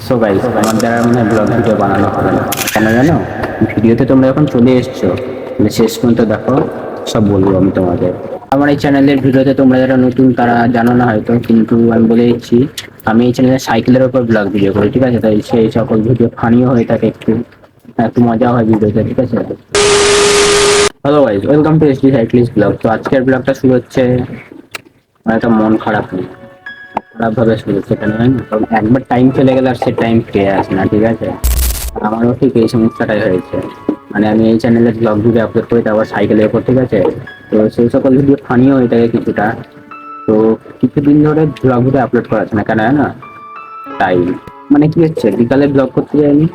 So guys, আমার দ্বারা মনে হয় ব্লগ ভিডিও বানানো হবে না। কেন জানো? ভিডিওতে তোমরা যখন চলে এসছো, শেষ পর্যন্ত দেখো, সব বলবো আমি তোমাদের। আমার এই চ্যানেলের ভিডিওতে তোমরা যারা নতুন তারা জানো না হয়তো, কিন্তু আমি বলে দিচ্ছি, আমি এই চ্যানেলে সাইকেলের উপর ব্লগ ভিডিও করি, ঠিক আছে? তাই সেই সকল ভিডিও ফানিও হয়ে থাকে, একটু একটু মজা হয় ভিডিওতে, ঠিক আছে? Hello guys, welcome to SD cyclist blog. তো আজকের ব্লগটা শুরু হচ্ছে একটা মন খারাপ নিয়ে। খারাপ ভাবে শুরু হচ্ছে কেন জানো? কারণ একবার টাইম চলে গেলে আর সে টাইম ফিরে আসে না, ঠিক আছে? আমারও ঠিক এই সমস্যাটাই হয়েছে। মানে আমি এই চ্যানেলে ব্লগ ভিডিও আপলোড করি, তারপর সাইকেলের উপর, ঠিক আছে? তো সেই সকল ভিডিও ফানিও হয়ে থাকে কিছুটা। তো কিছুদিন ধরে ব্লগ ভিডিও আপলোড করা আছে না, কেন জানো? টাইম, মানে কি হচ্ছে, বিকালে ব্লগ করতে যাইনি,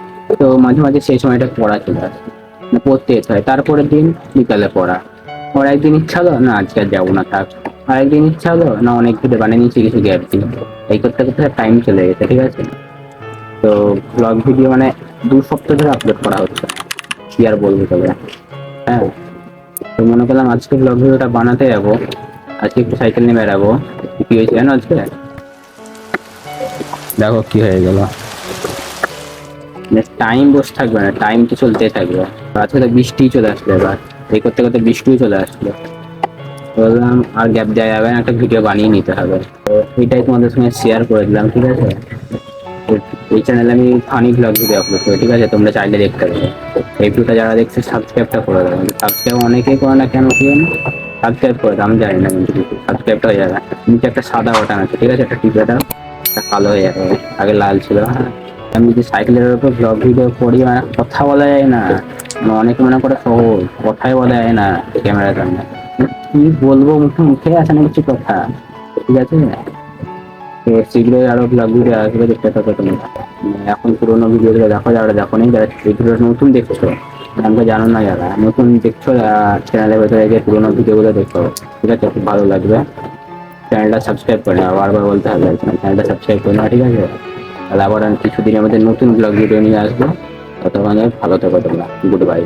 তো মাঝে মাঝে সেই সময়টা পড়া চলে আসে, মানে পড়তে যেতে হয়। তারপরের দিন বিকালে পড়া, ওর একদিন ইচ্ছা হলো না আজকে আর যাবো না, থাক। আরেকদিন ইচ্ছা হলো না, অনেক ভিডিও বানিয়ে নিচ্ছি, কিছু গ্যাপ দিই। এই করতে করতে টাইম চলে গেছে, ঠিক আছে? তো ব্লগ ভিডিও মানে 2 সপ্তাহ ধরে আপলোড করা হচ্ছে, কি আর বলবো তবে। হ্যাঁ, তো মনে করলাম আজকে ব্লগ ভিডিওটা বানাতে যাবো। আজকে একটু সাইকেল নিয়ে বেড়াবো। কি হয়েছে জানো আজকে? দেখো কি হয়ে গেল। টাইম বসে থাকবে না, টাইম তো চলতেই থাকবে। আজকে তো বৃষ্টি চলে আসলো, এবার এই করতে করতে বৃষ্টিও চলে আসলো। বললাম আর গ্যাপ দেওয়া যাবে না, একটা ভিডিও বানিয়ে নিতে হবে। তো এটাই তোমাদের সঙ্গে শেয়ার করে দিলাম, ঠিক আছে? এই চ্যানেলে আমি ফানি ব্লগ ভিডিও আপলোড করি, ঠিক আছে? তোমরা চাইলে দেখতে পাবে। এই ভিডিওটা যারা দেখছে সাবস্ক্রাইবটা করে দেবে। সাবস্ক্রাইব অনেকেই করে না, কেন কি জানো? সাবস্ক্রাইব করে দাও, আমি জানি না, কিন্তু সাবস্ক্রাইবটা হয়ে যাবে। নিচে একটা সাদা বাটন আছে, ঠিক আছে? একটা টিপে দাও, একটা কালো হয়ে যাবে। আগে লাল ছিল। হ্যাঁ, আমি যদি সাইকেলের উপর ব্লগ ভিডিও করি, মানে কথা বলা যায় না। মানে অনেকে মনে করে সহজ, কথাই বলা যায় না ক্যামেরার সামনে। কি বলবো, মুখে মুখে আসে না কিছু কথা, ঠিক আছে? তো শীঘ্রই আরো ব্লগ ভিডিও আসবে, দেখতে থাকো তোমরা। এখন পুরোনো ভিডিওগুলো দেখো, যারা দেখো নি, যারা এই ভিডিও নতুন দেখছো, আমাকে জানো না, যারা নতুন দেখছো চ্যানেলের ভেতরে গিয়ে পুরোনো ভিডিওগুলো দেখো, ঠিক আছে? খুব ভালো লাগবে। চ্যানেলটা সাবস্ক্রাইব করে নেওয়া, বারবার বলতে হবে, চ্যানেলটা সাবস্ক্রাইব করে নেওয়া, ঠিক আছে? তাহলে আবার আমি কিছুদিনের মধ্যে নতুন ব্লগ ভিডিও নিয়ে আসবো। ততক্ষণে ভালো থেকো তোমরা। Good bye.